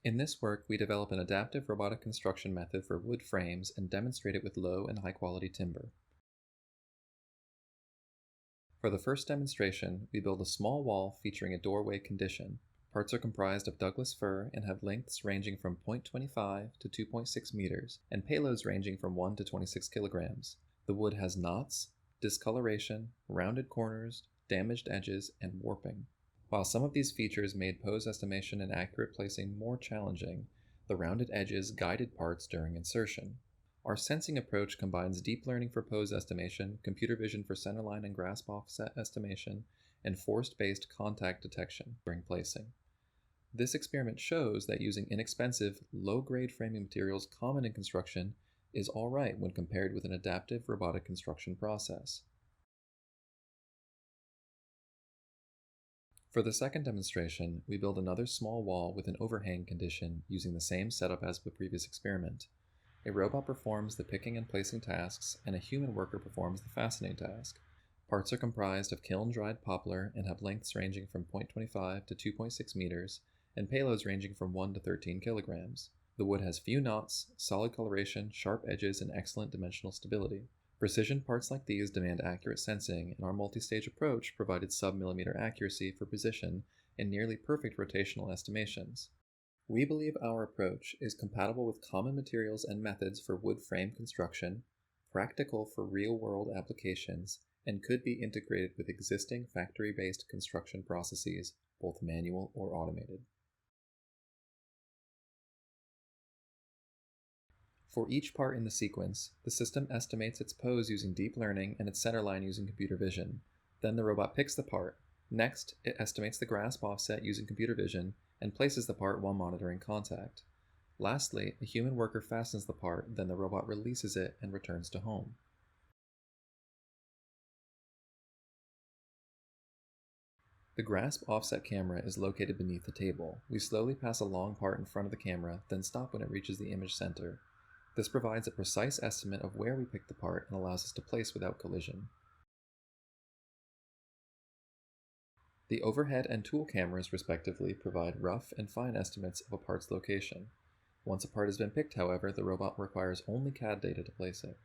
In this work, we develop an adaptive robotic construction method for wood frames and demonstrate it with low and high-quality timber. For the first demonstration, we build a small wall featuring a doorway condition. Parts are comprised of Douglas fir and have lengths ranging from 0.25 to 2.6 meters and payloads ranging from 1 to 26 kilograms. The wood has knots, discoloration, rounded corners, damaged edges, and warping. While some of these features made pose estimation and accurate placing more challenging, the rounded edges guided parts during insertion. Our sensing approach combines deep learning for pose estimation, computer vision for centerline and grasp offset estimation, and force-based contact detection during placing. This experiment shows that using inexpensive, low-grade framing materials common in construction is alright when compared with an adaptive robotic construction process. For the second demonstration, we build another small wall with an overhang condition using the same setup as the previous experiment. A robot performs the picking and placing tasks, and a human worker performs the fastening task. Parts are comprised of kiln-dried poplar and have lengths ranging from 0.25 to 2.6 meters, and payloads ranging from 1 to 13 kilograms. The wood has few knots, solid coloration, sharp edges, and excellent dimensional stability. Precision parts like these demand accurate sensing, and our multi-stage approach provided sub-millimeter accuracy for position and nearly perfect rotational estimations. We believe our approach is compatible with common materials and methods for wood frame construction, practical for real-world applications, and could be integrated with existing factory-based construction processes, both manual or automated. For each part in the sequence, the system estimates its pose using deep learning and its centerline using computer vision. Then the robot picks the part. Next, it estimates the grasp offset using computer vision and places the part while monitoring contact. Lastly, a human worker fastens the part, then the robot releases it and returns to home. The grasp offset camera is located beneath the table. We slowly pass a long part in front of the camera, then stop when it reaches the image center. This provides a precise estimate of where we picked the part and allows us to place without collision. The overhead and tool cameras, respectively, provide rough and fine estimates of a part's location. Once a part has been picked, however, the robot requires only CAD data to place it.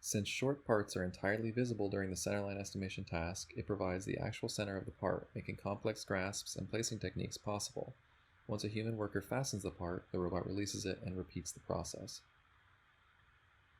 Since short parts are entirely visible during the centerline estimation task, it provides the actual center of the part, making complex grasps and placing techniques possible. Once a human worker fastens the part, the robot releases it and repeats the process.